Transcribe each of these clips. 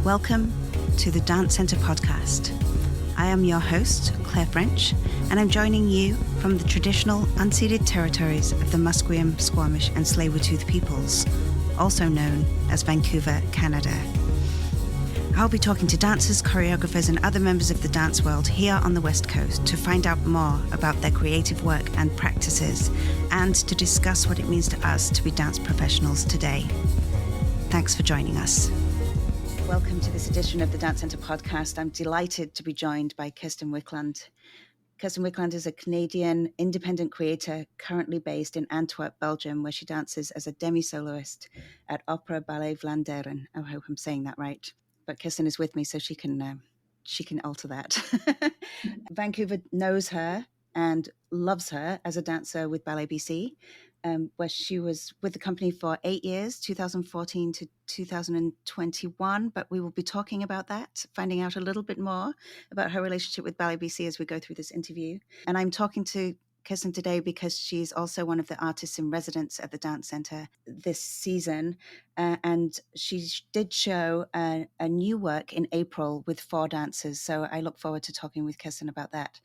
Welcome to the Dance Centre podcast. I am your host, Claire French, and I'm joining you from the traditional unceded territories of the Musqueam, Squamish and Tsleil-Waututh peoples, also known as Vancouver, Canada. I'll be talking to dancers, choreographers and other members of the dance world here on the West Coast to find out more about their creative work and practices, and to discuss what it means to us to be dance professionals today. Thanks for joining us. Welcome to this edition of the Dance Centre podcast. I'm delighted to be joined by Kirsten Wicklund. Kirsten Wicklund is a Canadian independent creator currently based in Antwerp, Belgium, where she dances as a demi-soloist at Opera Ballet Vlaanderen. I hope I'm saying that right. But Kirsten is with me, so she can alter that. Vancouver knows her and loves her as a dancer with Ballet BC, where she was with the company for 8 years, 2014 to 2021. But we will be talking about that, finding out a little bit more about her relationship with Ballet BC as we go through this interview. And I'm talking to Kirsten today because she's also one of the artists in residence at the Dance Centre this season. And she did show a new work in April with 4 dancers. So I look forward to talking with Kirsten about that.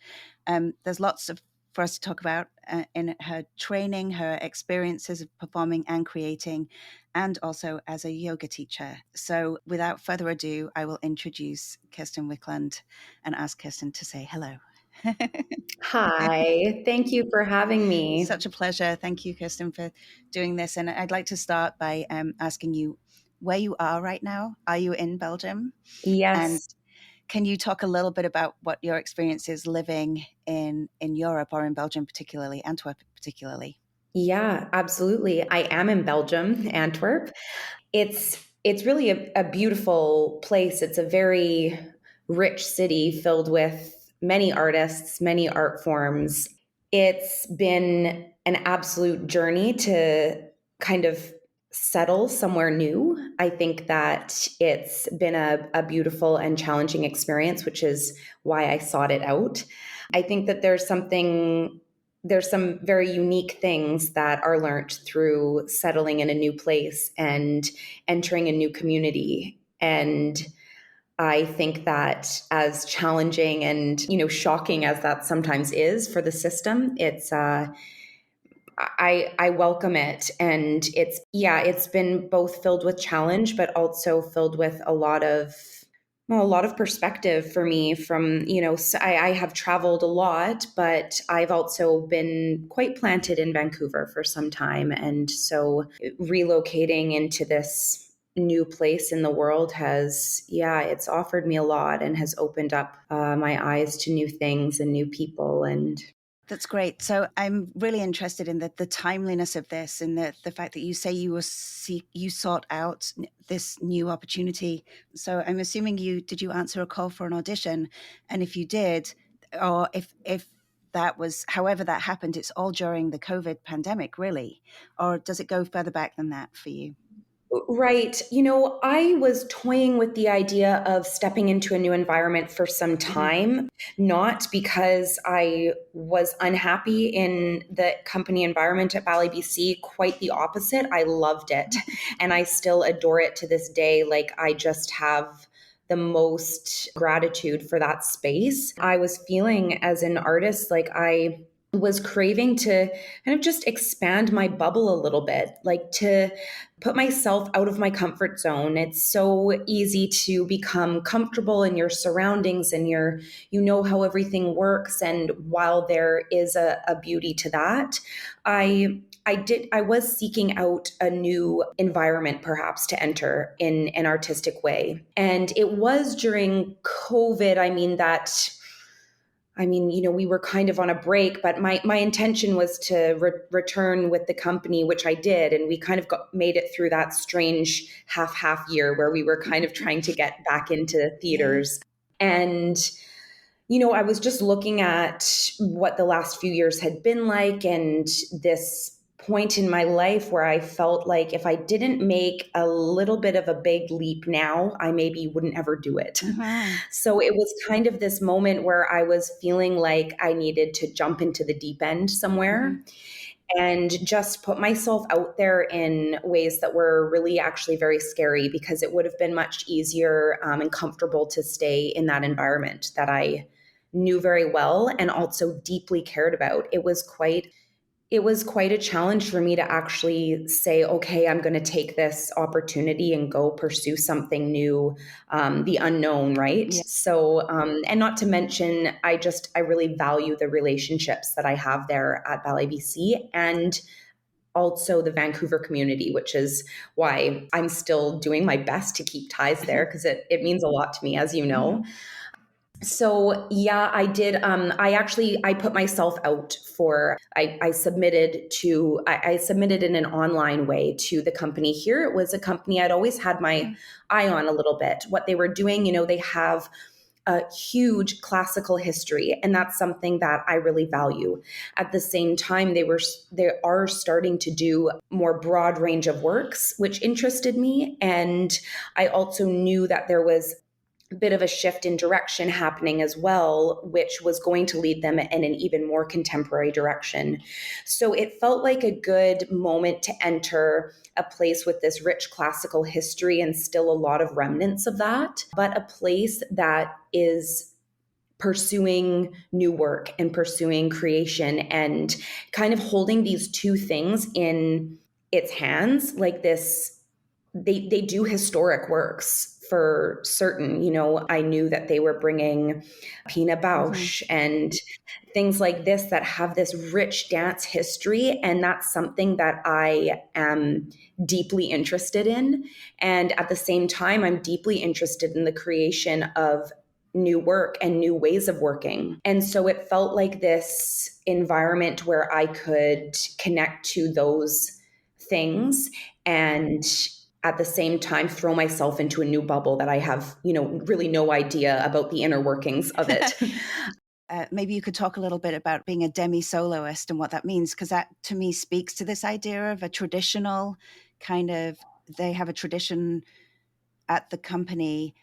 There's lots for us to talk about in her training, her experiences of performing and creating, and also as a yoga teacher. So without further ado, I will introduce Kirsten Wicklund and ask Kirsten to say hello. Hi, thank you for having me. Such a pleasure. Thank you, Kirsten, for doing this. And I'd like to start by asking you where you are right now. Are you in Belgium? Yes. And can you talk a little bit about what your experience is living in Europe, or in Belgium particularly, Antwerp particularly? Yeah, absolutely. I am in Belgium, Antwerp. It's really a beautiful place. It's a very rich city filled with many artists, many art forms. It's been an absolute journey to kind of settle somewhere new. I think that it's been a beautiful and challenging experience, which is why I sought it out. I think that there's some very unique things that are learned through settling in a new place and entering a new community. And I think that as challenging and, shocking as that sometimes is for the system, it's I welcome it. And it's been both filled with challenge, but also filled with a lot of perspective for me from, I have traveled a lot, but I've also been quite planted in Vancouver for some time. And so relocating into this new place in the world it's offered me a lot and has opened up my eyes to new things and new people. And that's great. So I'm really interested in the timeliness of this, and the fact that you say you sought out this new opportunity. So I'm assuming did you answer a call for an audition? And if you did, or if that was, however that happened, it's all during the COVID pandemic, really? Or does it go further back than that for you? Right. I was toying with the idea of stepping into a new environment for some time, not because I was unhappy in the company environment at Ballet BC. Quite the opposite. I loved it and I still adore it to this day. Like, I just have the most gratitude for that space. I was feeling as an artist, like I was craving to kind of just expand my bubble a little bit, like to put myself out of my comfort zone. It's so easy to become comfortable in your surroundings and you know how everything works. And while there is a beauty to that, I was seeking out a new environment perhaps to enter in an artistic way. And it was during COVID. We were kind of on a break, but my intention was to return with the company, which I did. And we kind of made it through that strange half year where we were kind of trying to get back into theaters. And, I was just looking at what the last few years had been like, and this point in my life where I felt like if I didn't make a little bit of a big leap now, I maybe wouldn't ever do it. Mm-hmm. So it was kind of this moment where I was feeling like I needed to jump into the deep end somewhere. Mm-hmm. and just put myself out there in ways that were really actually very scary, because it would have been much easier and comfortable to stay in that environment that I knew very well and also deeply cared about. It was quite a challenge for me to actually say, okay, I'm going to take this opportunity and go pursue something new, the unknown, right? Yeah. So, and not to mention, I really value the relationships that I have there at Ballet BC, and also the Vancouver community, which is why I'm still doing my best to keep ties there, because it means a lot to me, as you know. So yeah, I did. I put myself out for. I submitted in an online way to the company here. It was a company I'd always had my eye on a little bit. What they were doing, they have a huge classical history, and that's something that I really value. At the same time, they are starting to do more broad range of works, which interested me, and I also knew that there was bit of a shift in direction happening as well, which was going to lead them in an even more contemporary direction. So it felt like a good moment to enter a place with this rich classical history and still a lot of remnants of that, but a place that is pursuing new work and pursuing creation and kind of holding these two things in its hands, like this. They do historic works for certain. I knew that they were bringing Pina Bausch and things like this that have this rich dance history, and that's something that I am deeply interested in. And at the same time, I'm deeply interested in the creation of new work and new ways of working. And so it felt like this environment where I could connect to those things and at the same time throw myself into a new bubble that I have, really no idea about the inner workings of it. Maybe you could talk a little bit about being a demi-soloist and what that means, because that to me speaks to this idea of a traditional kind of, they have a tradition at the company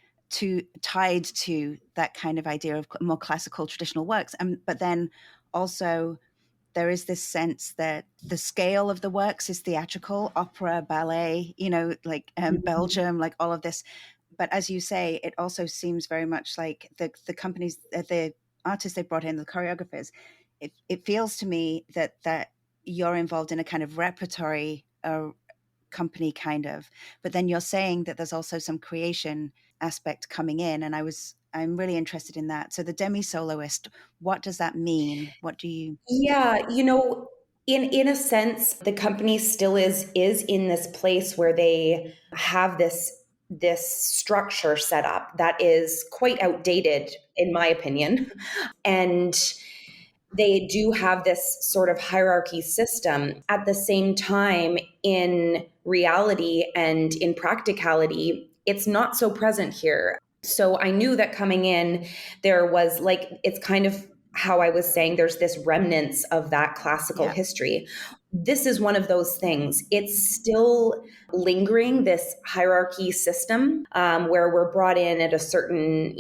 tied to that kind of idea of more classical traditional works. But then also there is this sense that the scale of the works is theatrical, opera, ballet, Belgium, like all of this. But as you say, it also seems very much like the companies, the artists they brought in, the choreographers, it feels to me that you're involved in a kind of repertory company kind of, but then you're saying that there's also some creation aspect coming in, and I'm really interested in that. So the demi-soloist, what does that mean? What do you... Yeah, in a sense, the company still is in this place where they have this structure set up that is quite outdated, in my opinion. And they do have this sort of hierarchy system. At the same time, in reality and in practicality, it's not so present here. So I knew that coming in, there was it's kind of how I was saying, there's this remnants of that classical history. This is one of those things. It's still lingering, this hierarchy system, where we're brought in at a certain,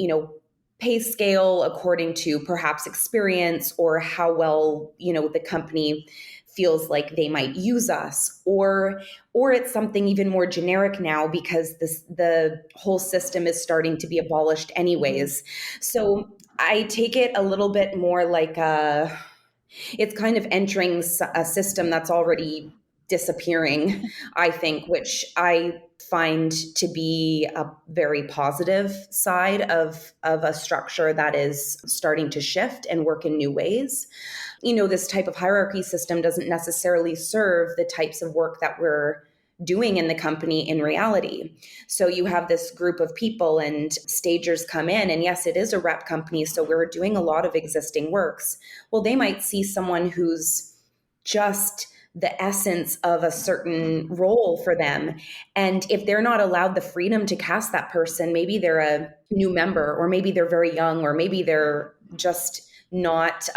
pay scale according to perhaps experience or how well, the company feels like they might use us, or it's something even more generic now because the whole system is starting to be abolished anyways. So I take it a little bit more like it's kind of entering a system that's already disappearing, I think, which I find to be a very positive side of a structure that is starting to shift and work in new ways. This type of hierarchy system doesn't necessarily serve the types of work that we're doing in the company in reality. So you have this group of people and stagers come in, and yes, it is a rep company, so we're doing a lot of existing works. Well, they might see someone who's just the essence of a certain role for them. And if they're not allowed the freedom to cast that person, maybe they're a new member, or maybe they're very young, or maybe they're just not,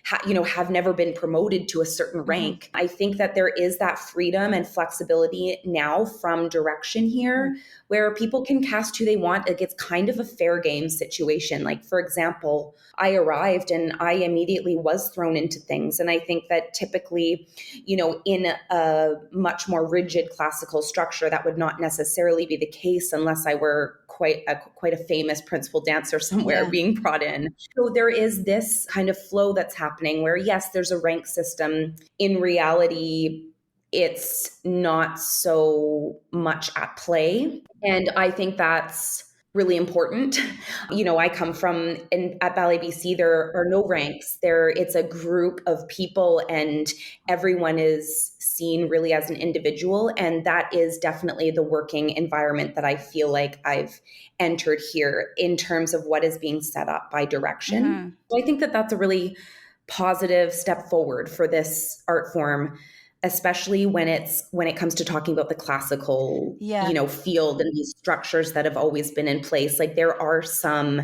have never been promoted to a certain rank. I think that there is that freedom and flexibility now from direction here where people can cast who they want. Like, it's kind of a fair game situation. Like, for example, I arrived and I immediately was thrown into things. And I think that typically, in a much more rigid classical structure, that would not necessarily be the case unless I were quite a famous principal dancer somewhere being brought in. So there is this kind of flow that's happening where, yes, there's a rank system. In reality, it's not so much at play. And I think that's really important. I come from, at Ballet BC, there are no ranks. It's a group of people and everyone is seen really as an individual. And that is definitely the working environment that I feel like I've entered here in terms of what is being set up by direction. So I think that that's a really positive step forward for this art form, especially when it comes to talking about the classical, field and these structures that have always been in place. Like, there are some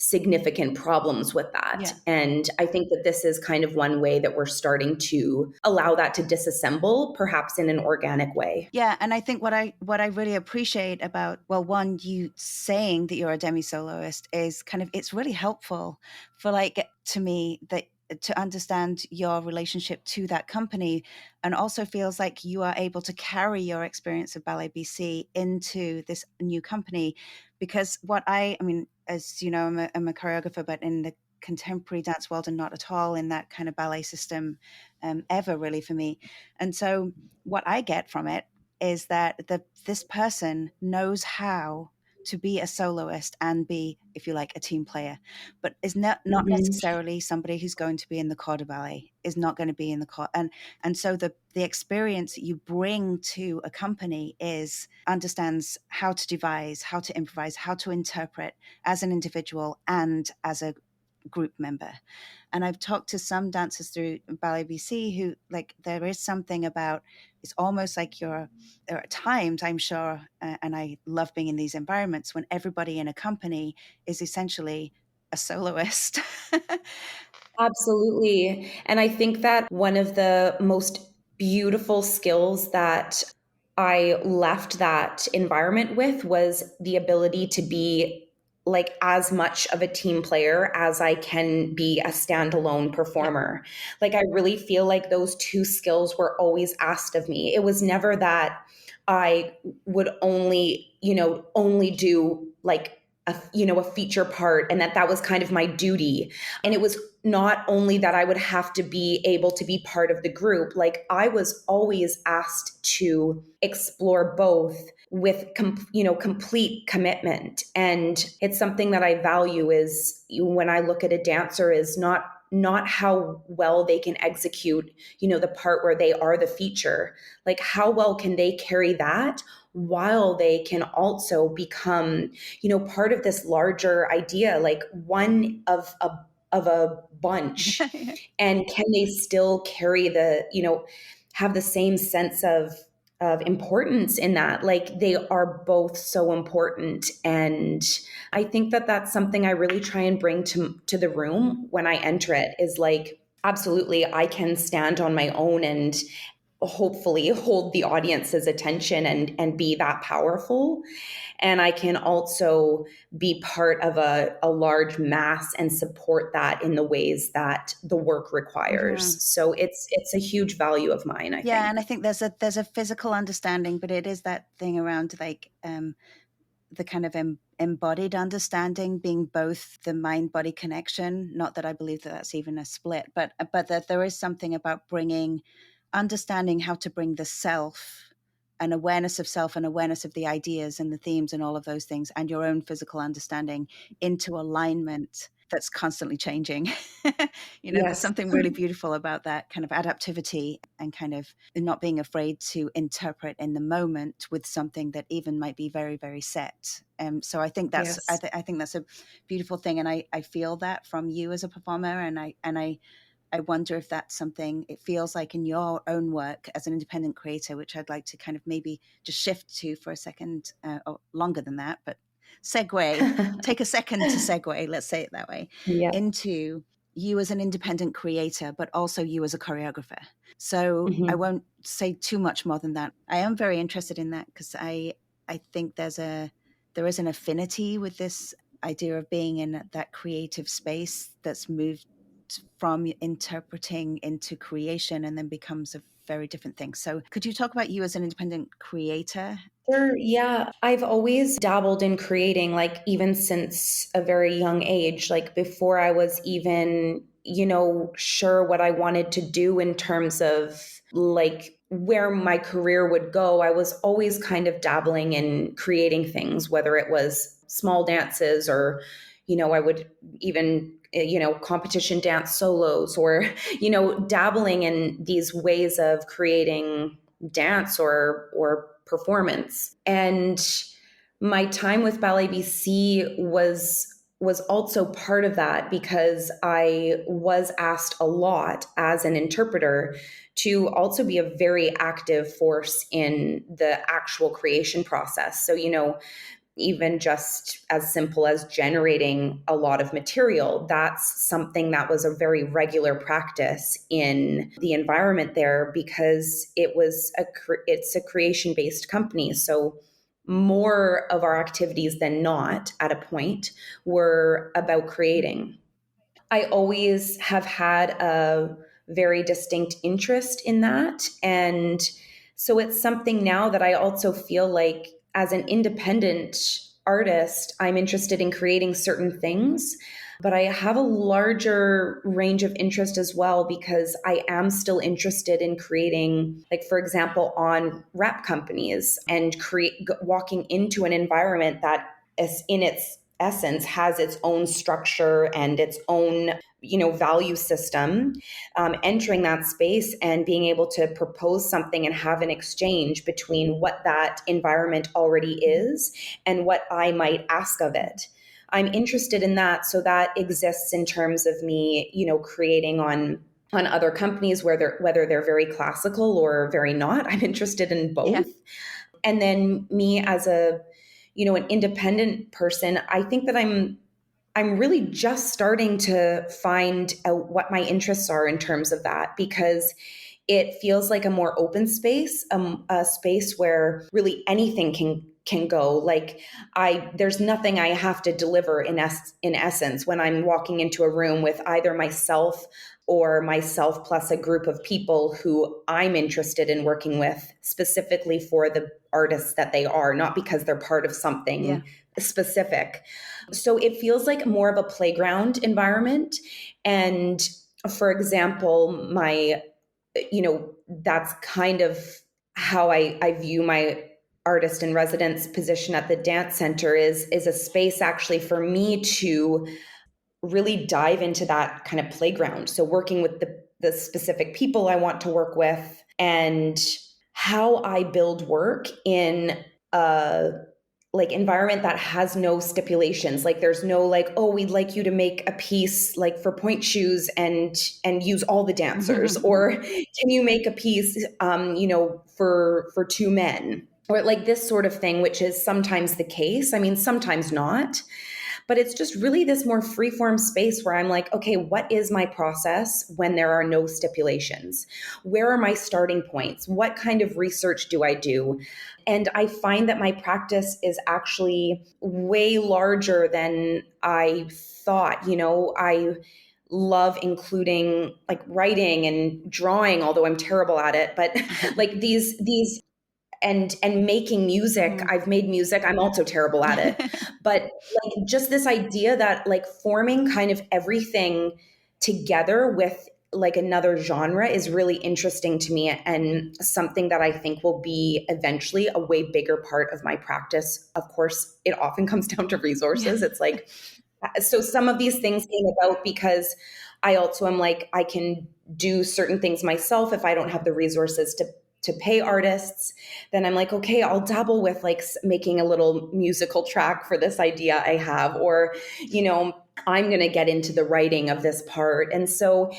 significant problems with that. Yeah. And I think that this is kind of one way that we're starting to allow that to disassemble, perhaps in an organic way. Yeah. And I think what I really appreciate about, well, one, you saying that you're a demi-soloist is kind of, it's really helpful for, like, to me, that to understand your relationship to that company, and also feels like you are able to carry your experience of Ballet BC into this new company. Because I mean, as you know, I'm a choreographer, but in the contemporary dance world and not at all in that kind of ballet system ever really for me. And so what I get from it is that this person knows how to be a soloist and be, if you like, a team player, but is not necessarily somebody who's going to be in the corps de ballet, is not going to be in the corps. And so the experience that you bring to a company understands how to devise, how to improvise, how to interpret as an individual and as a group member. And I've talked to some dancers through Ballet BC who, like, there is something about, it's almost like there are times, I'm sure, and I love being in these environments when everybody in a company is essentially a soloist. Absolutely. And I think that one of the most beautiful skills that I left that environment with was the ability to be, like, as much of a team player as I can be a standalone performer. Yeah. Like, I really feel like those two skills were always asked of me. It was never that I would only do, like, a feature part, and that was kind of my duty. And it was not only that I would have to be able to be part of the group, like, I was always asked to explore both with complete commitment. And it's something that I value, is when I look at a dancer, is not how well they can execute, the part where they are the feature. Like, how well can they carry that while they can also become, part of this larger idea, like one of a bunch. And can they still carry have the same sense of importance in that? Like, they are both so important. And I think that that's something I really try and bring to the room when I enter it, is like, absolutely, I can stand on my own and hopefully hold the audience's attention and be that powerful. And I can also be part of a large mass and support that in the ways that the work requires. Mm-hmm. So it's a huge value of mine, I think. Yeah, and I think there's a physical understanding, but it is that thing around, like, the kind of embodied understanding being both the mind-body connection. Not that I believe that that's even a split, but that there is something about understanding how to bring the self, an awareness of self and awareness of the ideas and the themes and all of those things, and your own physical understanding into alignment that's constantly changing. Yes. There's something really beautiful about that kind of adaptivity and kind of not being afraid to interpret in the moment with something that even might be very, very set. So I think that's, yes. I think that's a beautiful thing. And I feel that from you as a performer. And I wonder if that's something it feels like in your own work as an independent creator, which I'd like to kind of maybe just shift to for a second, or longer than that, but take a second to segue, let's say it that way, yes. Into you as an independent creator, but also you as a choreographer. So I won't say too much more than that. I am very interested in that because I think there is an affinity with this idea of being in that creative space that's moved from interpreting into creation and then becomes a very different thing. So could you talk about you as an independent creator? Sure. Yeah. I've always dabbled in creating, like, even since a very young age, like before I was even, sure what I wanted to do in terms of like where my career would go. I was always kind of dabbling in creating things, whether it was small dances or, I would even, competition dance solos or, dabbling in these ways of creating dance or performance. And my time with Ballet BC was also part of that because I was asked a lot as an interpreter to also be a very active force in the actual creation process. So, even just as simple as generating a lot of material, that's something that was a very regular practice in the environment there because it's a creation based company. So more of our activities than not at a point were about creating. I always have had a very distinct interest in that. And so it's something now that I also feel like as an independent artist, I'm interested in creating certain things, but I have a larger range of interest as well because I am still interested in creating, like, for example, on rep companies and walking into an environment that is in its essence has its own structure and its own value system, entering that space and being able to propose something and have an exchange between what that environment already is and what I might ask of it. I'm interested in that. So that exists in terms of me, creating on other companies whether they're very classical or very not. I'm interested in both. Yeah. And then me as an independent person, I think that I'm really just starting to find out what my interests are in terms of that because it feels like a more open space, a space where really anything can go. Like there's nothing I have to deliver in essence when I'm walking into a room with either myself or myself plus a group of people who I'm interested in working with specifically for the artists that they are, not because they're part of something specific. So it feels like more of a playground environment. And for example, that's kind of how I view my artist in residence position at the dance center is a space actually for me to really dive into that kind of playground. So working with the specific people I want to work with and how I build work in a like environment that has no stipulations. Like there's no like, oh, we'd like you to make a piece like for point shoes and use all the dancers, or can you make a piece, for two men, or like this sort of thing, which is sometimes the case. I mean, sometimes not. But it's just really this more freeform space where I'm like, okay, what is my process when there are no stipulations? Where are my starting points? What kind of research do I do? And I find that my practice is actually way larger than I thought. I love including like writing and drawing, although I'm terrible at it, but like these and making music. I've made music. I'm also terrible at it. But like just this idea that like forming kind of everything together with like another genre is really interesting to me and something that I think will be eventually a way bigger part of my practice. Of course, it often comes down to resources. It's like, so some of these things came about because I also am like, I can do certain things myself if I don't have the resources to pay artists. Then I'm like, okay, I'll dabble with like making a little musical track for this idea I have, or, I'm going to get into the writing of this part. And so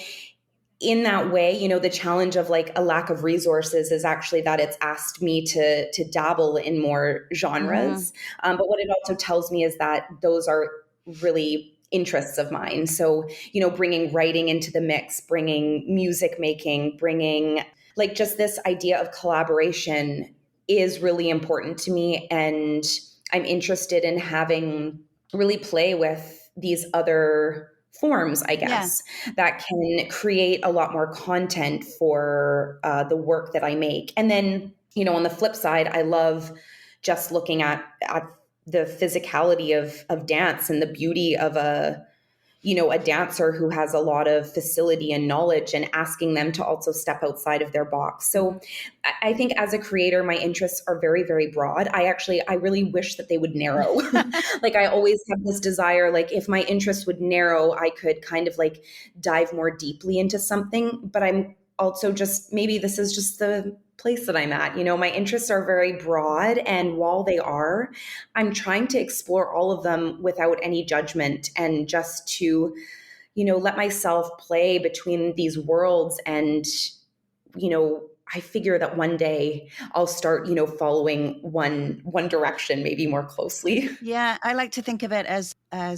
in that way, the challenge of like a lack of resources is actually that it's asked me to dabble in more genres. But what it also tells me is that those are really interests of mine. So, bringing writing into the mix, bringing music making, bringing like just this idea of collaboration is really important to me. And I'm interested in having really play with these other forms, I Yeah. guess, that can create a lot more content for the work that I make. And then, on the flip side, I love just looking at the physicality of dance and the beauty of a dancer who has a lot of facility and knowledge, and asking them to also step outside of their box. So I think as a creator, my interests are very, very broad. I really wish that they would narrow. Like I always have this desire, like if my interest would narrow, I could kind of like dive more deeply into something, but I'm also just, maybe this is just the place that I'm at. My interests are very broad, and while they are, I'm trying to explore all of them without any judgment, and just to, let myself play between these worlds. And, I figure that one day I'll start, following one direction maybe more closely. Yeah, I like to think of it as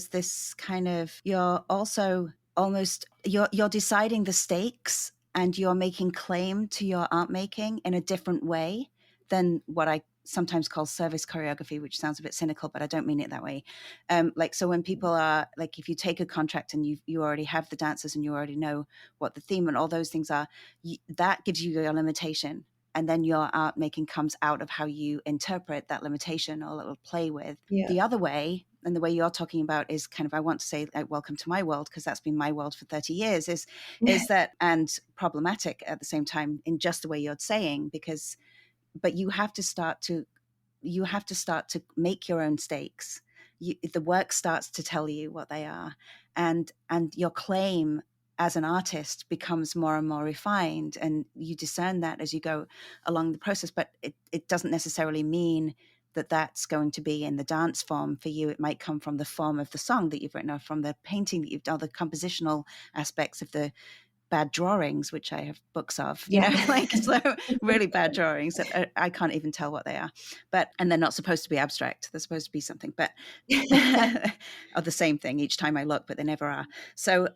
this kind of, you're also almost you're deciding the stakes, and you're making claim to your art making in a different way than what I sometimes call service choreography, which sounds a bit cynical, but I don't mean it that way. Like, so when people are like, if you take a contract and you already have the dancers and you already know what the theme and all those things are, that gives you your limitation. And then your art making comes out of how you interpret that limitation or little play with. Yeah. The other way, and the way you're talking about, is kind of, I want to say, like, welcome to my world, because that's been my world for 30 years, is that, and problematic at the same time in just the way you're saying, but you have to start to make your own stakes. The work starts to tell you what they are, and your claim as an artist becomes more and more refined, and you discern that as you go along the process. But it doesn't necessarily mean that that's going to be in the dance form for you. It might come from the form of the song that you've written, or from the painting that you've done, the compositional aspects of the bad drawings, which I have books of, like, so really bad drawings that I can't even tell what they are, and they're not supposed to be abstract. They're supposed to be something, but or the same thing each time I look, but they never are. So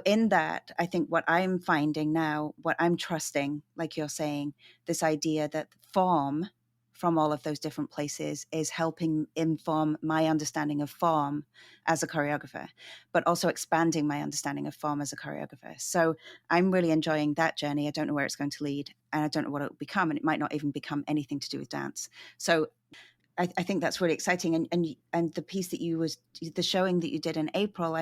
in that, I think what I'm finding now, what I'm trusting, like you're saying, this idea that form from all of those different places is helping inform my understanding of form as a choreographer, but also expanding my understanding of form as a choreographer. So I'm really enjoying that journey. I don't know where it's going to lead, and I don't know what it will become, and it might not even become anything to do with dance. So I think that's really exciting. And the piece that the showing that you did in April,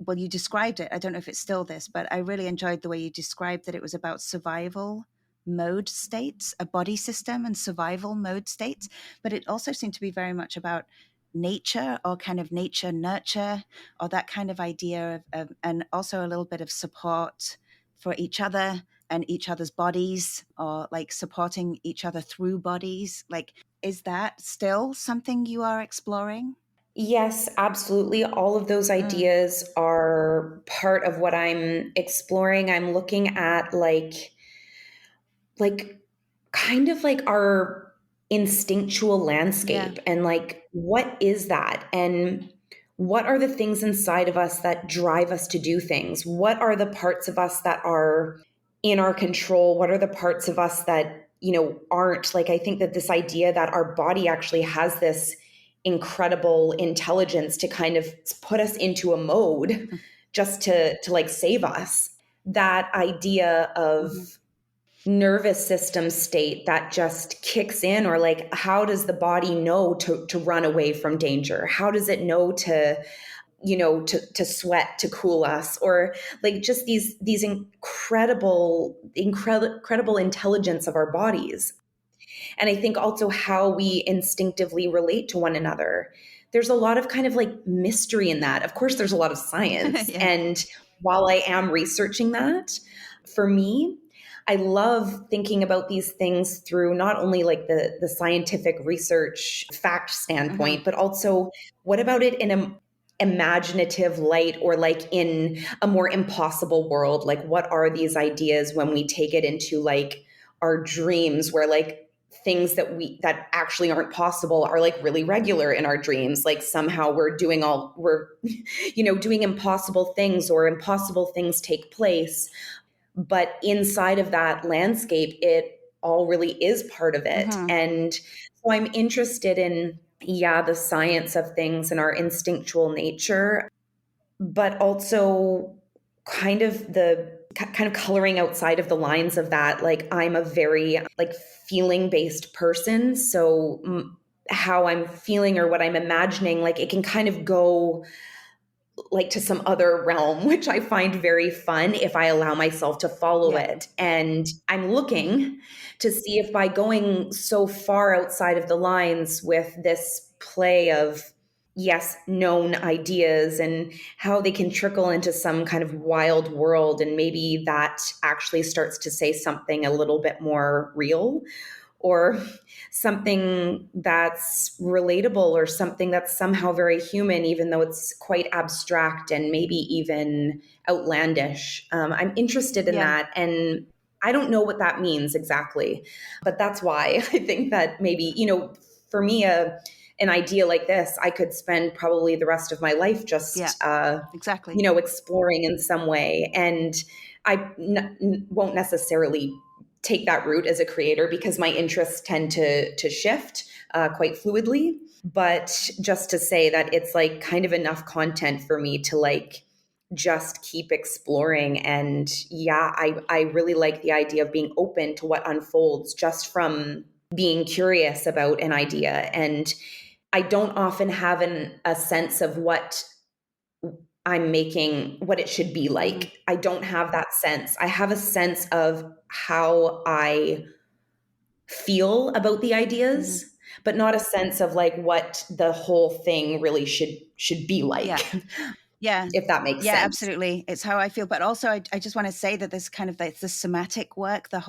well, you described it. I don't know if it's still this, but I really enjoyed the way you described that it was about survival mode states, a body system and survival mode states. But it also seemed to be very much about nature, or kind of nature nurture, or that kind of idea of and also a little bit of support for each other and each other's bodies, or like supporting each other through bodies. Like, is that still something you are exploring? Yes, absolutely. All of those ideas are part of what I'm exploring. I'm looking at like kind of like our instinctual landscape, and like, what is that? And what are the things inside of us that drive us to do things? What are the parts of us that are in our control? What are the parts of us that, aren't? Like, I think that this idea that our body actually has this incredible intelligence to kind of put us into a mode just to like save us. That idea of nervous system state that just kicks in, or like, how does the body know to run away from danger? How does it know to sweat to cool us? Or like, just these incredible intelligence of our bodies. And I think also how we instinctively relate to one another. There's a lot of kind of like mystery in that. Of course, there's a lot of science. And while I am researching that, for me, I love thinking about these things through not only like the scientific research fact standpoint, but also, what about it in a imaginative light, or like in a more impossible world? Like, what are these ideas when we take it into like our dreams, where like things that actually aren't possible are like really regular in our dreams. Like somehow we're doing doing impossible things, or impossible things take place. But inside of that landscape, it all really is part of it. Mm-hmm. And so I'm interested in, the science of things and our instinctual nature, but also kind of coloring outside of the lines of that. Like I'm a very like feeling based person. So how I'm feeling or what I'm imagining, like it can kind of go like to some other realm, which I find very fun if I allow myself to follow it. And I'm looking to see if by going so far outside of the lines with this play of, yes, known ideas and how they can trickle into some kind of wild world, and maybe that actually starts to say something a little bit more real, or something that's relatable, or something that's somehow very human, even though it's quite abstract and maybe even outlandish. I'm interested in that. And I don't know what that means exactly, but that's why I think that maybe, for me, an idea like this, I could spend probably the rest of my life just, exactly. Exploring in some way. And I won't necessarily take that route as a creator, because my interests tend to shift quite fluidly. But just to say that it's like kind of enough content for me to like just keep exploring. And I really like the idea of being open to what unfolds just from being curious about an idea. And I don't often have a sense of what I'm making, what it should be like. Mm-hmm. I don't have that sense. I have a sense of how I feel about the ideas, but not a sense of like what the whole thing really should be like. Yeah. If that makes sense. Absolutely. It's how I feel. But also, I just want to say that there's kind of the somatic work, there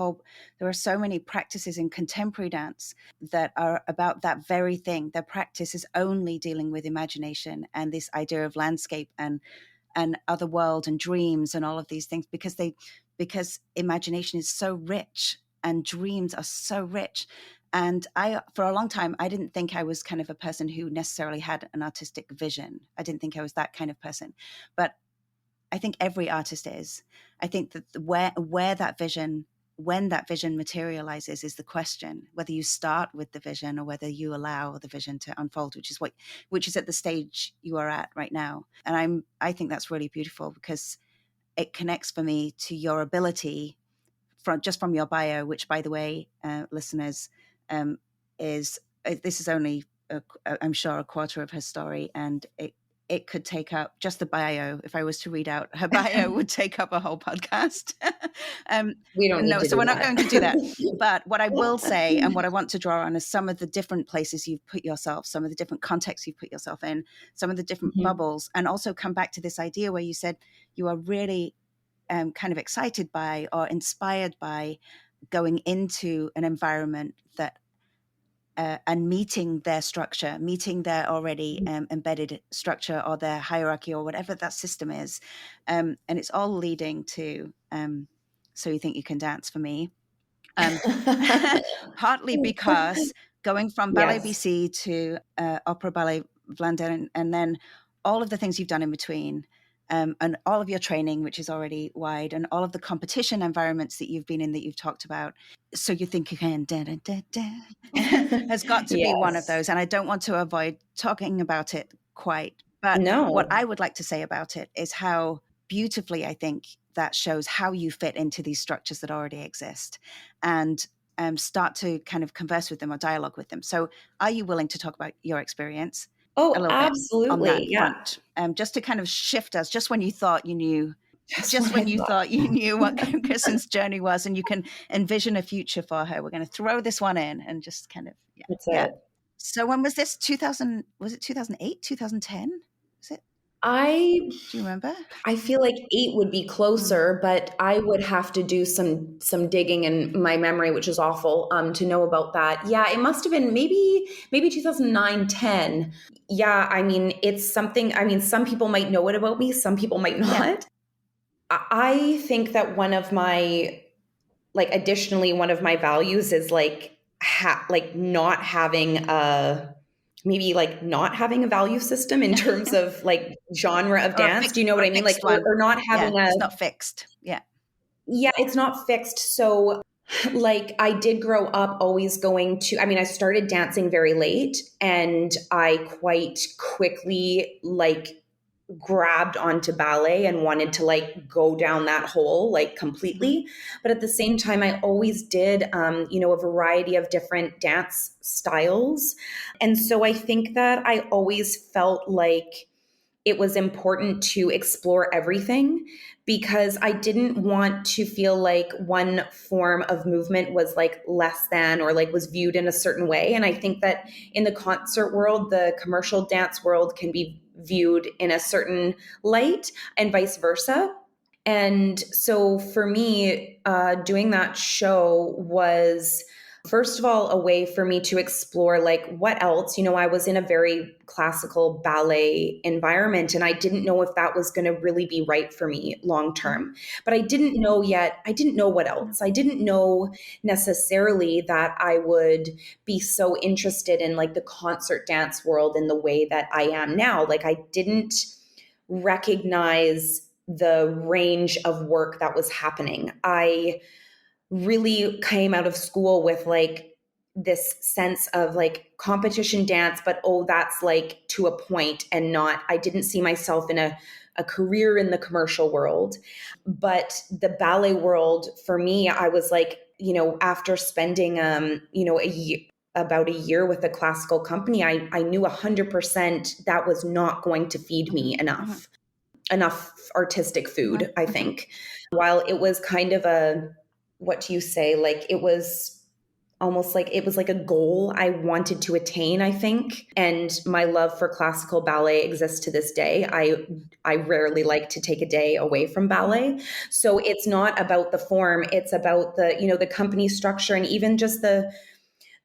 are so many practices in contemporary dance that are about that very thing. Their practice is only dealing with imagination and this idea of landscape and other world and dreams and all of these things, because imagination is so rich and dreams are so rich. And for a long time, I didn't think I was kind of a person who necessarily had an artistic vision. I didn't think I was that kind of person. But I think every artist is. I think that where that vision, when that vision materializes, is the question. Whether you start with the vision or whether you allow the vision to unfold, which is at the stage you are at right now. And I think that's really beautiful, because it connects for me to your ability from your bio, which, by the way, listeners, this is only I'm sure a quarter of her story, and it could take up just the bio. If I was to read out her bio, would take up a whole podcast. We don't need to so do we're that. not going to do that. But what I will say, and what I want to draw on, is some of the different places you've put yourself, some of the different contexts you've put yourself in, some of the different bubbles, and also come back to this idea where you said you are really kind of excited by or inspired by going into an environment that and meeting their structure, meeting their already embedded structure or their hierarchy or whatever that system is. And it's all leading to So You Think You Can Dance for me. Partly because going from Ballet BC to Opera Ballet Vlaanderen, and then all of the things you've done in between, and all of your training, which is already wide, and all of the competition environments that you've been in that you've talked about. So You Think You Can, has got to be one of those. And I don't want to avoid talking about it quite. But what I would like to say about it is how beautifully I think that shows how you fit into these structures that already exist, and start to kind of converse with them or dialogue with them. So are you willing to talk about your experience? Oh, absolutely. Front, just to kind of shift us, just when you thought you knew, thought you knew what Kirsten's journey was, and you can envision a future for her. We're going to throw this one in and just kind of, That's it. So when was this? 2000? Was it 2008, 2010? Was it? Do you remember? I feel like 8 would be closer, but I would have to do some digging in my memory, which is awful, to know about that. Yeah, it must have been maybe 2009, 10. Yeah, I mean, it's something, I mean, some people might know it about me, some people might not. I think that one of my values is like not having not having a value system in terms of like genre of dance. Do you know what I mean? Like, or not having it's not fixed. Yeah, it's not fixed. So like I did grow up always going to, I mean, I started dancing very late and I quite quickly like grabbed onto ballet and wanted to like go down that hole like completely. But at the same time, I always did, a variety of different dance styles. And so I think that I always felt like it was important to explore everything because I didn't want to feel like one form of movement was like less than or like was viewed in a certain way. And I think that in the concert world, the commercial dance world can be viewed in a certain light and vice versa. And so for me, doing that show was, first of all, a way for me to explore like what else. I was in a very classical ballet environment and I didn't know if that was going to really be right for me long term. But I didn't know yet. I didn't know what else. I didn't know necessarily that I would be so interested in like the concert dance world in the way that I am now. Like I didn't recognize the range of work that was happening. I really came out of school with like this sense of like competition dance, but that's like to a point and not, I didn't see myself in a career in the commercial world. But the ballet world for me, I was like, after spending, about a year with a classical company, I knew 100% that was not going to feed me enough artistic food, I think. While it was kind of what do you say? Like it was almost like it was like a goal I wanted to attain, I think. And my love for classical ballet exists to this day. I rarely like to take a day away from ballet. So it's not about the form, it's about the company structure and even just the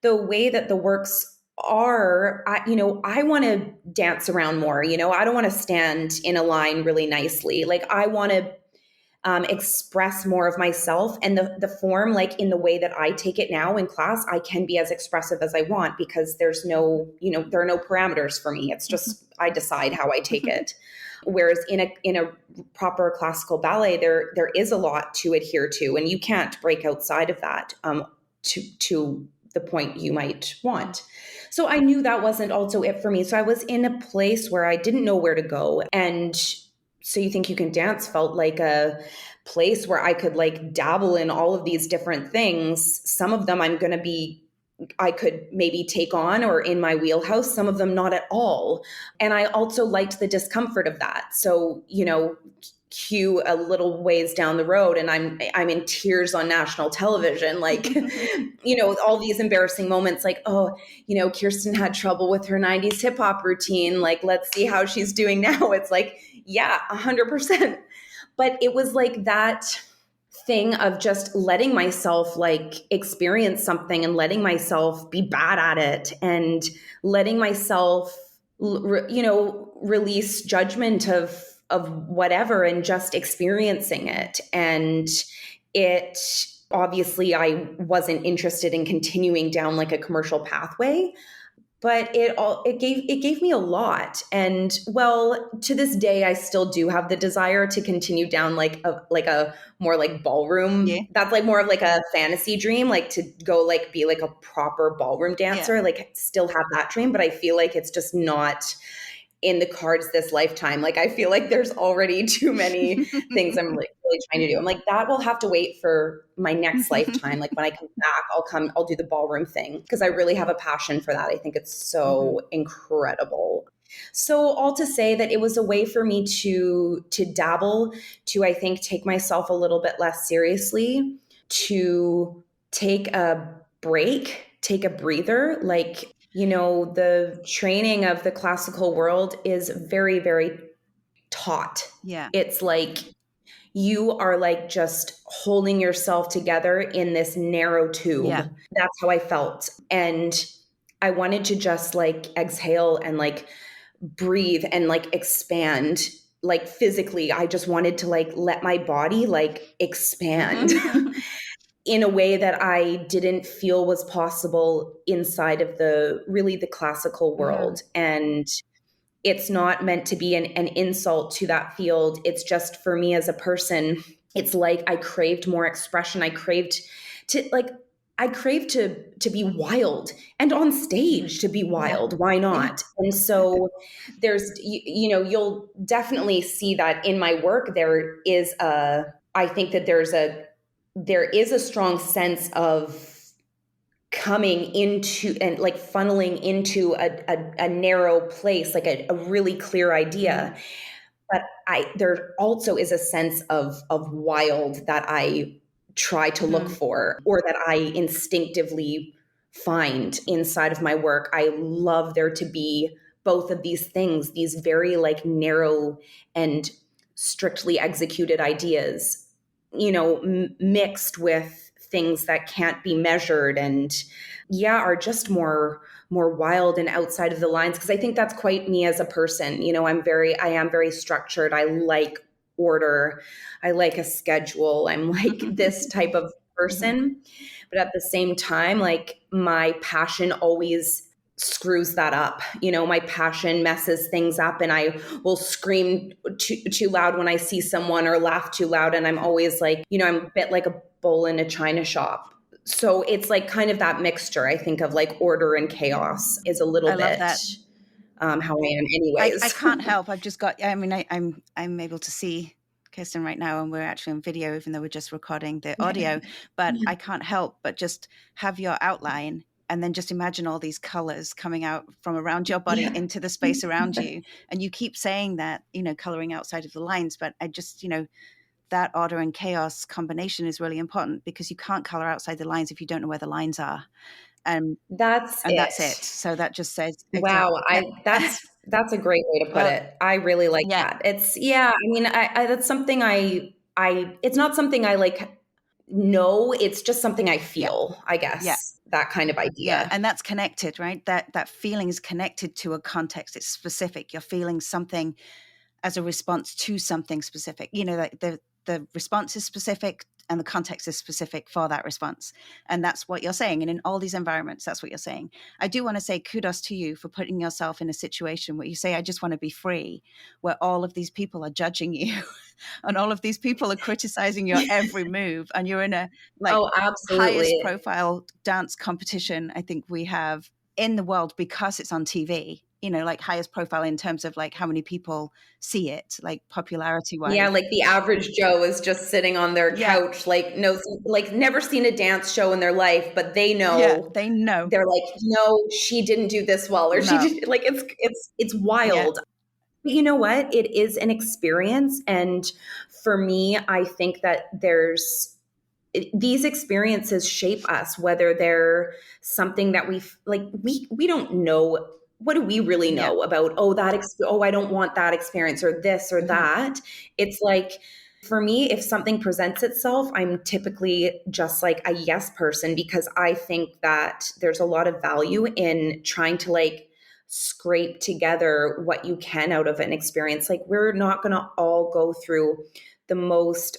way that the works are. I want to dance around more. I don't want to stand in a line really nicely. Like I want to express more of myself, and the form, like in the way that I take it now in class, I can be as expressive as I want because there's no, there are no parameters for me. It's just I decide how I take it. Whereas in a proper classical ballet, there is a lot to adhere to, and you can't break outside of that to the point you might want. So I knew that wasn't also it for me. So I was in a place where I didn't know where to go. And So You Think You Can Dance felt like a place where I could like dabble in all of these different things. Some of them I could maybe take on or in my wheelhouse, some of them not at all. And I also liked the discomfort of that. So, cue a little ways down the road and I'm in tears on national television, like, all these embarrassing moments like, Kirsten had trouble with her 90s hip hop routine. Like, let's see how she's doing now. It's like, yeah, 100%. But it was like that thing of just letting myself like experience something and letting myself be bad at it and letting myself, release judgment of whatever and just experiencing it. And it obviously I wasn't interested in continuing down like a commercial pathway, but it gave me a lot. And well, to this day, I still do have the desire to continue down like a more like ballroom. Yeah. That's like more of like a fantasy dream, like to go like be like a proper ballroom dancer. Yeah. Like still have that dream, but I feel like it's just not in the cards this lifetime. Like I feel like there's already too many things I'm like really trying to do. I'm like, that will have to wait for my next lifetime. Like when I come back, I'll do the ballroom thing because I really have a passion for that. I think it's so incredible. So all to say that it was a way for me to dabble, to I think take myself a little bit less seriously, to take a break, take a breather. Like, the training of the classical world is very, very taut. Yeah. It's like you are like just holding yourself together in this narrow tube. Yeah. That's how I felt. And I wanted to just like exhale and like breathe and like expand. Like physically, I just wanted to like let my body like expand. in a way that I didn't feel was possible inside of the classical world. And it's not meant to be an insult to that field. It's just for me as a person, it's like I craved more expression. I craved to be wild, and on stage to be wild. Why not? And so there's, you'll definitely see that in my work. I think that there is a strong sense of coming into and like funneling into a narrow place, like a really clear idea. But there also is a sense of wild that I try to look for, or that I instinctively find inside of my work. I love there to be both of these things, these very like narrow and strictly executed ideas, mixed with things that can't be measured and are just more wild and outside of the lines. Because I think that's quite me as a person. I am very structured. I like order. I like a schedule. I'm like this type of person. But at the same time, like my passion always screws that up. My passion messes things up, and I will scream too loud when I see someone, or laugh too loud. And I'm always like, I'm a bit like a bull in a china shop. So it's like kind of that mixture, I think, of like order and chaos is a little bit how I am anyways. I can't help. I've just got, I'm able to see Kirsten right now, and we're actually on video, even though we're just recording the audio, but I can't help but just have your outline and then just imagine all these colors coming out from around your body into the space around you. And you keep saying that, coloring outside of the lines, but I just, that order and chaos combination is really important, because you can't color outside the lines if you don't know where the lines are. That's it. So that just says, wow. That's a great way to put it. I really like that. It's, I mean, I that's something it's not something I like, no, it's just something I feel, I guess, that kind of idea. Yeah. And that's connected, right? That feeling is connected to a context. It's specific. You're feeling something as a response to something specific. Like the response is specific and the context is specific for that response. And that's what you're saying. And in all these environments, that's what you're saying. I do want to say kudos to you for putting yourself in a situation where you say, I just want to be free, where all of these people are judging you and all of these people are criticizing your every move. And you're in a highest profile dance competition I think we have in the world, because it's on TV. Like highest profile in terms of like how many people see it, like popularity wise. Yeah, like the average Joe is just sitting on their couch, like never seen a dance show in their life, but they know. Yeah, they know. They're like, no, she didn't do this well, or she did, like it's wild. Yeah. But you know what? It is an experience, and for me, I think that these experiences shape us, whether they're something that we don't know. What do we really know about, I don't want that experience, or this or that. It's like, for me, if something presents itself, I'm typically just like a yes person, because I think that there's a lot of value in trying to like scrape together what you can out of an experience. Like, we're not going to all go through the most,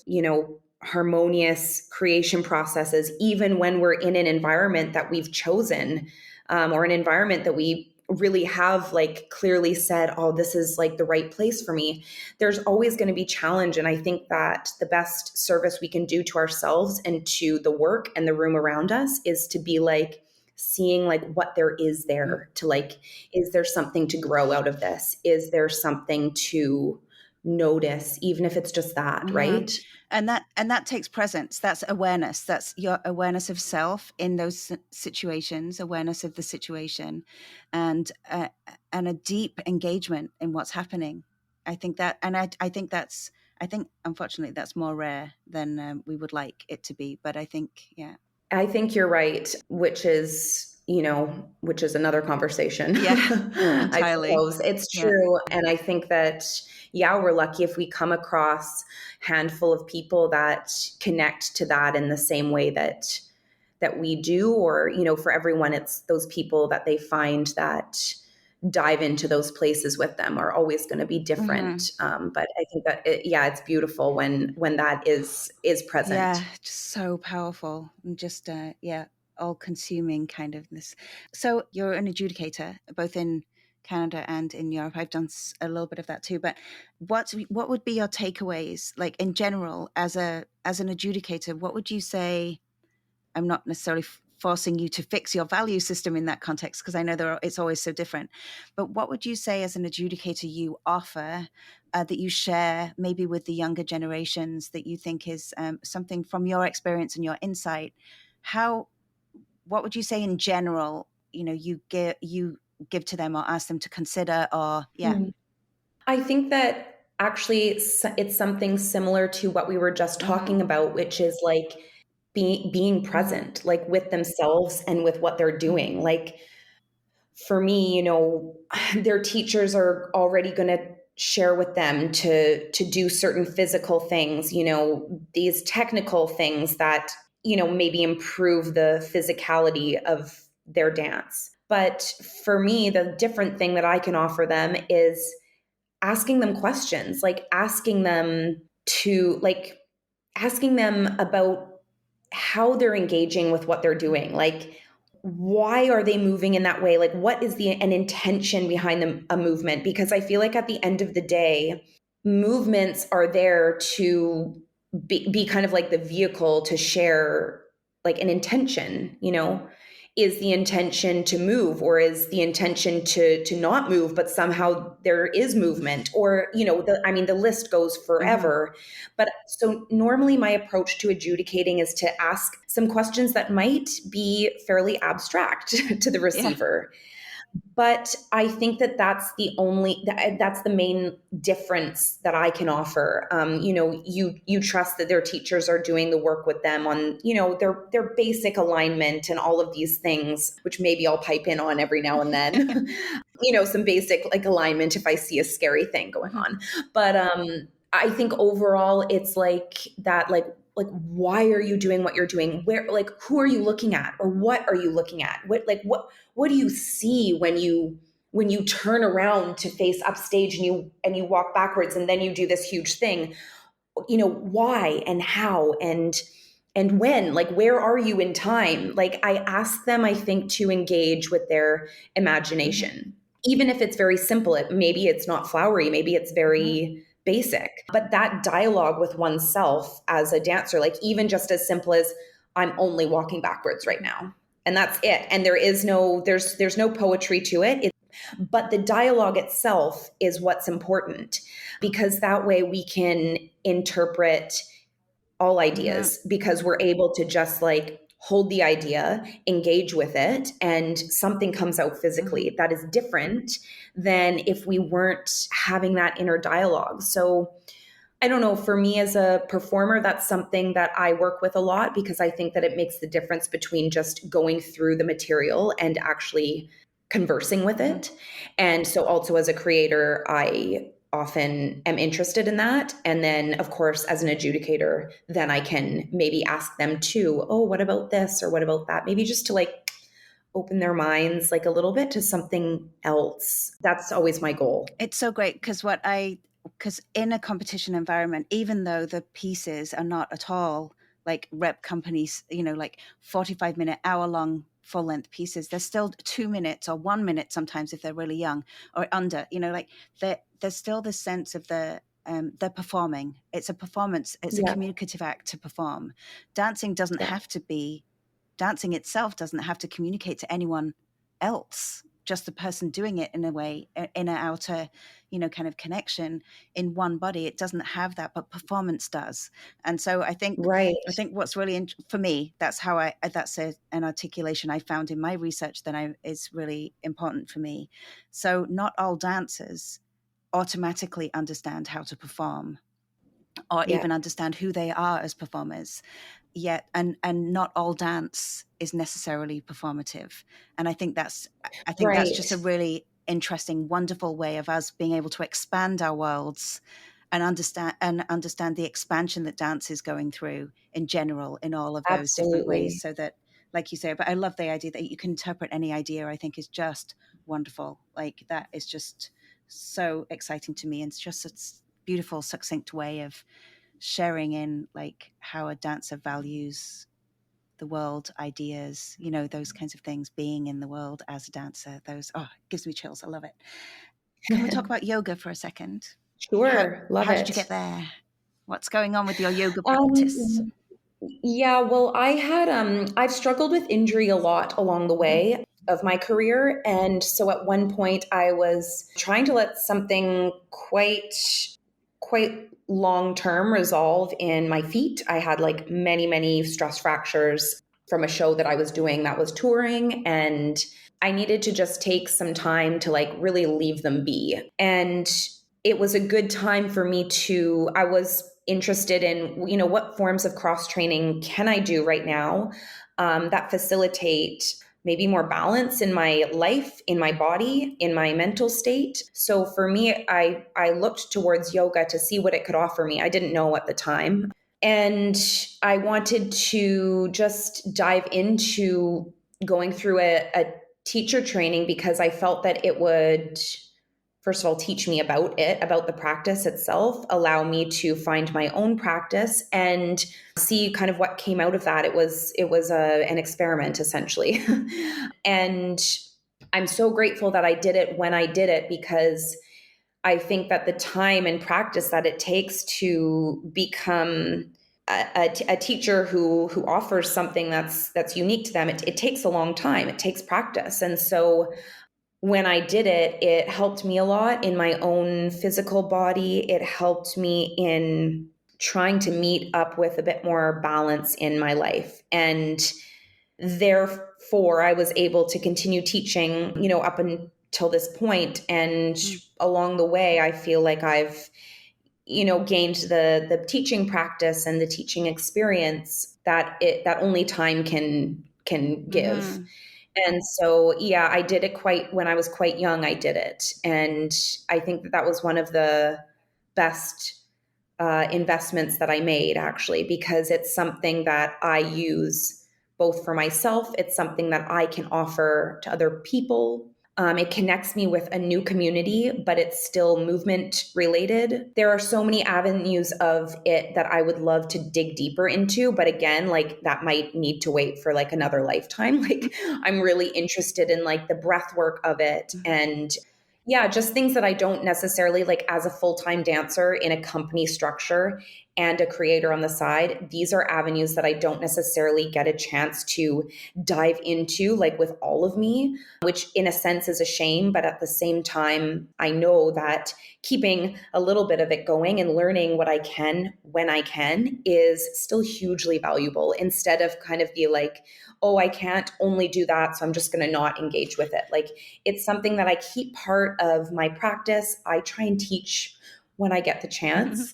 harmonious creation processes, even when we're in an environment that we've chosen, or an environment that we really have like clearly said, oh, this is like the right place for me. There's always going to be challenge. And I think that the best service we can do to ourselves and to the work and the room around us is to be like seeing like what there is there, to like, is there something to grow out of this? Is there something to notice, even if it's just that, right? And that takes presence. That's awareness. That's your awareness of self in those situations, awareness of the situation, and a deep engagement in what's happening. I think that, and I think unfortunately that's more rare than we would like it to be. But I think, I think you're right, which is another conversation. Yeah, entirely. I suppose it's true. And I think that, we're lucky if we come across a handful of people that connect to that in the same way that we do, or, for everyone, it's those people that they find that dive into those places with them are always going to be different. But I think that it's beautiful when that is present. Yeah, just so powerful and just all consuming kind of this. So you're an adjudicator both in Canada and in Europe. I've done a little bit of that too. But what would be your takeaways, like in general, as an adjudicator? What would you say? I'm not necessarily forcing you to fix your value system in that context, because I know it's always so different. But what would you say as an adjudicator you offer that you share maybe with the younger generations that you think is something from your experience and your insight? What would you say in general, you give to them or ask them to consider, or I think that actually it's something similar to what we were just talking about, which is like being present, like with themselves and with what they're doing. Like for me, their teachers are already going to share with them to do certain physical things, these technical things that, maybe improve the physicality of their dance. But for me, the different thing that I can offer them is asking them questions, like asking them about how they're engaging with what they're doing. Like, why are they moving in that way? Like, what is an intention behind a movement? Because I feel like at the end of the day, movements are there to be kind of like the vehicle to share like an intention, is the intention to move, or is the intention to not move, but somehow there is movement, or the list goes forever. But so normally my approach to adjudicating is to ask some questions that might be fairly abstract to the receiver. But I think that that's the main difference that I can offer. You trust that their teachers are doing the work with them on, their basic alignment and all of these things, which maybe I'll pipe in on every now and then. Some basic like alignment if I see a scary thing going on. But I think overall it's like that, like why are you doing what you're doing? Where, like, who are you looking at, or what are you looking at? What do you see when you turn around to face upstage and you walk backwards and then you do this huge thing? Why and how and when? Like, where are you in time? Like, I ask them, I think, to engage with their imagination, even if it's very simple. Maybe it's not flowery, maybe it's very basic, but that dialogue with oneself as a dancer, like even just as simple as I'm only walking backwards right now, and that's it. And there's no poetry to it. But the dialogue itself is what's important, because that way we can interpret all ideas, because we're able to just like hold the idea, engage with it, and something comes out physically that is different than if we weren't having that inner dialogue. So I don't know, for me as a performer, that's something that I work with a lot, because I think that it makes the difference between just going through the material and actually conversing with it. And so also as a creator, I often am interested in that. And then of course, as an adjudicator, then I can maybe ask them too, oh, what about this? Or what about that? Maybe just to like open their minds like a little bit to something else. That's always my goal. It's so great because in a competition environment, even though the pieces are not at all like rep companies, like 45-minute, hour-long full-length pieces, they're still 2 minutes or 1 minute sometimes if they're really young, or under, like there's still this sense of they're performing. It's a performance. It's a communicative act to perform. Dancing itself doesn't have to communicate to anyone else. Just the person doing it in a way, in an outer, kind of connection in one body. It doesn't have that, but performance does. And so I think what's really for me, that's an articulation I found in my research that is really important for me. So not all dancers automatically understand how to perform, or even understand who they are as performers. Yet, and not all dance is necessarily performative. And I think that's just a really interesting, wonderful way of us being able to expand our worlds and understand the expansion that dance is going through in general in all of those different ways, so that like you say, but I love the idea that you can interpret any idea. I think is just wonderful. Like that is just so exciting to me, and it's just a beautiful, succinct way of sharing in like how a dancer values the world, ideas, you know, those kinds of things, being in the world as a dancer. Those, oh, it gives me chills. I love it. Can we talk about yoga for a second? Sure, love How did you it. get there? What's going on with your yoga practice? Um, Yeah, well, I've struggled with injury a lot along the Mm-hmm. way of my career. And so at one point I was trying to let something quite long term resolve in my feet. I had like many stress fractures from a show that I was doing that was touring, and I needed to just take some time to like really leave them be. And it was a good time for me to, I was interested in, you know, what forms of cross training can I do right now that facilitate maybe more balance in my life, in my body, in my mental state. So for me, I looked towards yoga to see what it could offer me. I didn't know at the time. And I wanted to just dive into going through a teacher training because I felt that it would, first of all, teach me about it, about the practice itself, allow me to find my own practice and see kind of what came out of that. It was an experiment essentially. And I'm so grateful that I did it when I did it, because I think that the time and practice that it takes to become a teacher who offers something that's unique to them, it takes a long time. It takes practice. And so when I did it, it helped me a lot in my own physical body. It helped me in trying to meet up with a bit more balance in my life. And therefore, I was able to continue teaching, you know, up until this point. And along the way, I feel like I've, you know, gained the teaching practice and the teaching experience that only time can give. Mm-hmm. And so, yeah, I did it when I was quite young, I did it. And I think that was one of the best investments that I made, actually, because it's something that I use both for myself. It's something that I can offer to other people. It connects me with a new community, but it's still movement related. There are so many avenues of it that I would love to dig deeper into. But again, like that might need to wait for like another lifetime. Like I'm really interested in like the breath work of it, and yeah, just things that I don't necessarily like as a full-time dancer in a company structure and a creator on the side. These are avenues that I don't necessarily get a chance to dive into like with all of me, which in a sense is a shame. But at the same time, I know that keeping a little bit of it going and learning what I can when I can is still hugely valuable, instead of kind of be like, oh, I can't only do that, so I'm just going to not engage with it. Like it's something that I keep part of my practice. I try and teach when I get the chance.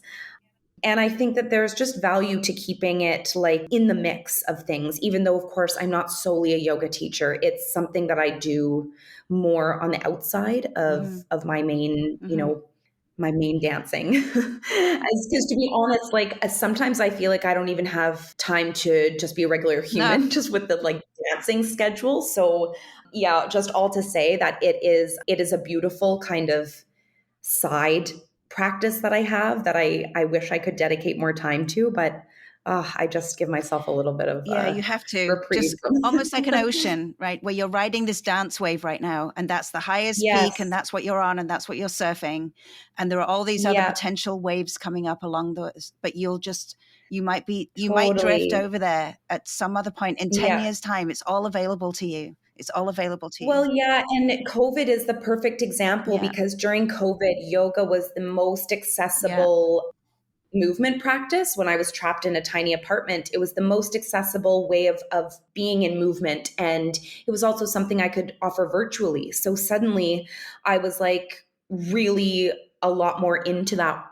And I think that there's just value to keeping it like in the mix of things, even though, of course, I'm not solely a yoga teacher. It's something that I do more on the outside of my main, you know, my main dancing. Because to be honest, like sometimes I feel like I don't even have time to just be a regular human, No. just with the like dancing schedule. So yeah, just all to say that it is a beautiful kind of side practice that I have that I wish I could dedicate more time to, but I just give myself a little bit of Yeah, you have to reprieve just from almost like an ocean, right? Where you're riding this dance wave right now, and that's the highest peak, and Yes. that's what you're on, and that's what you're surfing. And there are all these other Yeah, potential waves coming up along those, but you might drift totally. over there at some other point in 10 Yeah. years' time. It's all available to you. It's all available to you. Well, yeah, and COVID is the perfect example, Yeah. because during COVID, yoga was the most Yeah. accessible movement practice. When I was trapped in a tiny apartment, it was the most accessible way of being in movement. And it was also something I could offer virtually. So suddenly I was like really a lot more into that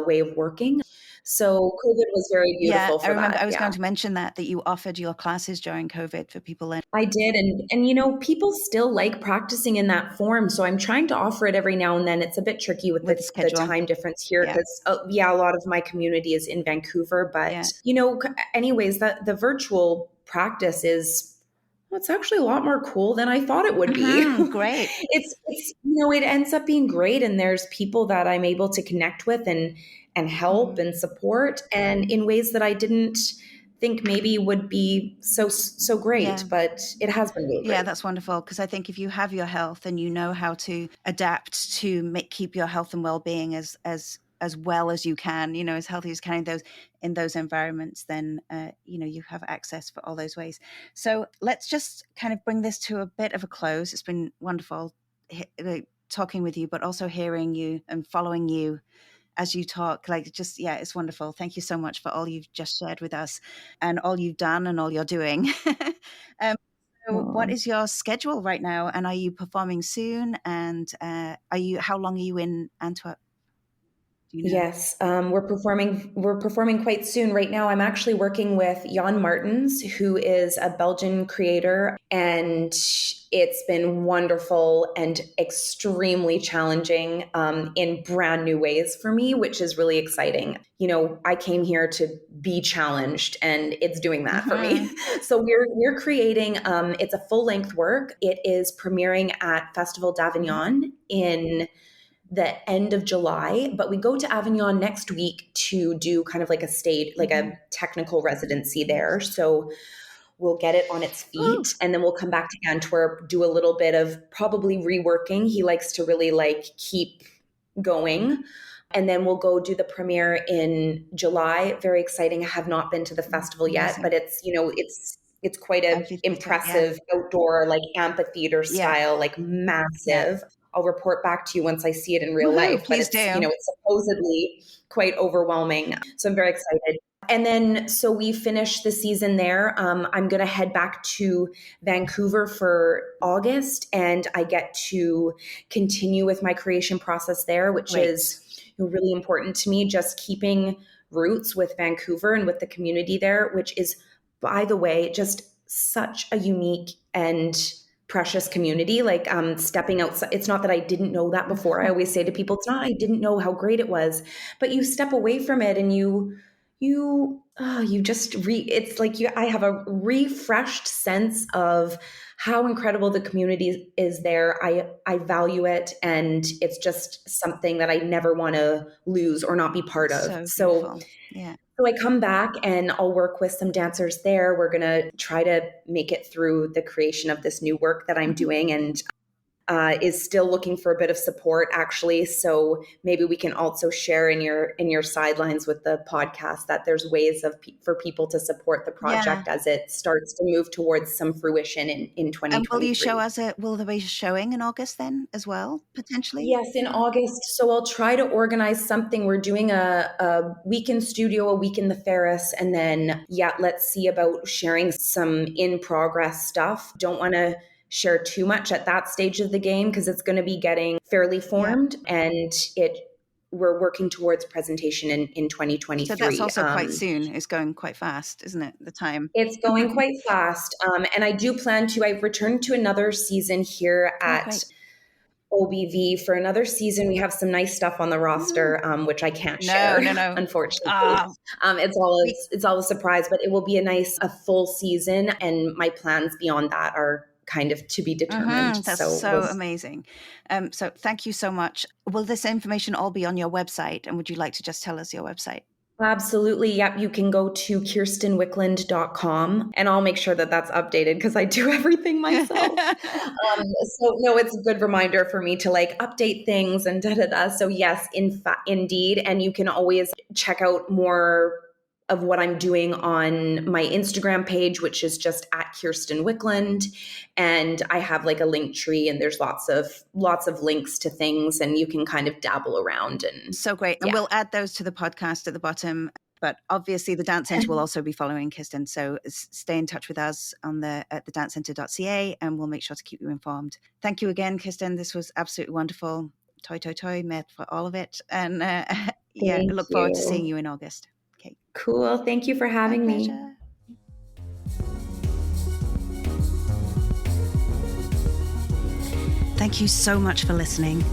way of working. So COVID was very Yeah. beautiful I for remember that. I was Yeah. going to mention that you offered your classes during COVID for people in I did. And you know, people still like practicing in that form. So I'm trying to offer it every now and then. It's a bit tricky with with the schedule. time difference here, Yeah. because yeah, a lot of my community is in Vancouver, Yeah. but you know, anyways, the virtual practice is, well, it's actually a lot more cool than I thought it would be. Great. It's it ends up being great, and there's people that I'm able to connect with and help and support, and in ways that I didn't think maybe would be so great, but it has been really great. Yeah, that's wonderful, because I think if you have your health and you know how to adapt to keep your health and well-being as well as you can, as healthy as you can in those environments, then you have access for all those ways. So let's just kind of bring this to a bit of a close. It's been wonderful talking with you, but also hearing you and following you as you talk. It's wonderful. Thank you so much for all you've just shared with us and all you've done and all you're doing. So what is your schedule right now, and are you performing soon? And how long are you in Antwerp? Yes, we're performing quite soon. Right now, I'm actually working with Jan Martens, who is a Belgian creator, and it's been wonderful and extremely challenging in brand new ways for me, which is really exciting. I came here to be challenged, and it's doing that for me. So we're creating. It's a full length work. It is premiering at Festival d'Avignon in the end of July, but we go to Avignon next week to do kind of like a a technical residency there. So we'll get it on its feet, and then we'll come back to Antwerp, do a little bit of probably reworking. He likes to really keep going. And then we'll go do the premiere in July. Very exciting. I have not been to the festival yet, but it's quite an impressive outdoor, amphitheater style, massive. I'll report back to you once I see it in real life. Please do. It's supposedly quite overwhelming. So I'm very excited. And then, so we finish the season there. I'm going to head back to Vancouver for August, and I get to continue with my creation process there, which is really important to me, just keeping roots with Vancouver and with the community there, which is, by the way, just such a unique and precious community. Stepping outside, it's not that I didn't know that before. I always say to people, it's not I didn't know how great it was, but you step away from it and I have a refreshed sense of how incredible the community is there. I value it, and it's just something that I never want to lose or not be part of. So I come back and I'll work with some dancers there. We're going to try to make it through the creation of this new work that I'm doing, and is still looking for a bit of support, actually. So maybe we can also share in your sidelines with the podcast that there's ways for people to support the project as it starts to move towards some fruition in 2023. And will you show us will there be showing in August then as well, potentially? Yes, in August. So I'll try to organize something. We're doing a week in studio, a week in the Ferris, and then let's see about sharing some in progress stuff. Don't want to share too much at that stage of the game because it's going to be getting fairly formed, and we're working towards presentation in 2023. So that's also quite soon. It's going quite fast, isn't it? The time. It's going quite fast. And I do plan to, I've returned to another season here at OBV for another season. We have some nice stuff on the roster, which I can't share, unfortunately. It's all a surprise, but it will be a full season, and my plans beyond that are kind of to be determined. That's so amazing. So thank you so much. Will this information all be on your website? And would you like to just tell us your website? Absolutely. Yep. You can go to kirstenwicklund.com, and I'll make sure that that's updated because I do everything myself. It's a good reminder for me to update things and So yes, indeed. And you can always check out more of what I'm doing on my Instagram page, which is just at Kirsten Wicklund. And I have a link tree, and there's lots of links to things, and you can kind of dabble around. And so great. And we'll add those to the podcast at the bottom. But obviously the Dance Centre will also be following Kirsten. So stay in touch with us at thedancecentre.ca, and we'll make sure to keep you informed. Thank you again, Kirsten. This was absolutely wonderful. Toi, met for all of it. And I look forward to seeing you in August. Cool. Thank you for having me. Thank you so much for listening.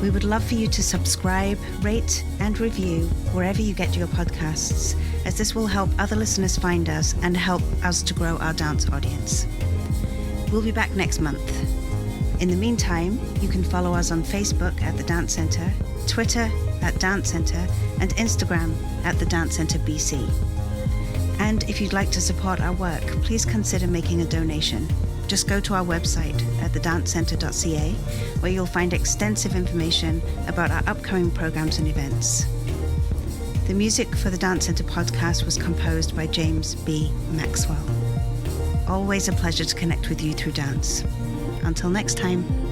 We would love for you to subscribe, rate, and review wherever you get your podcasts, as this will help other listeners find us and help us to grow our dance audience. We'll be back next month. In the meantime, you can follow us on Facebook at The Dance Centre, Twitter at Dance Centre, and Instagram at The Dance Centre BC. And if you'd like to support our work, please consider making a donation. Just go to our website at thedancecentre.ca, where you'll find extensive information about our upcoming programs and events. The music for the Dance Centre podcast was composed by James B. Maxwell. Always a pleasure to connect with you through dance. Until next time.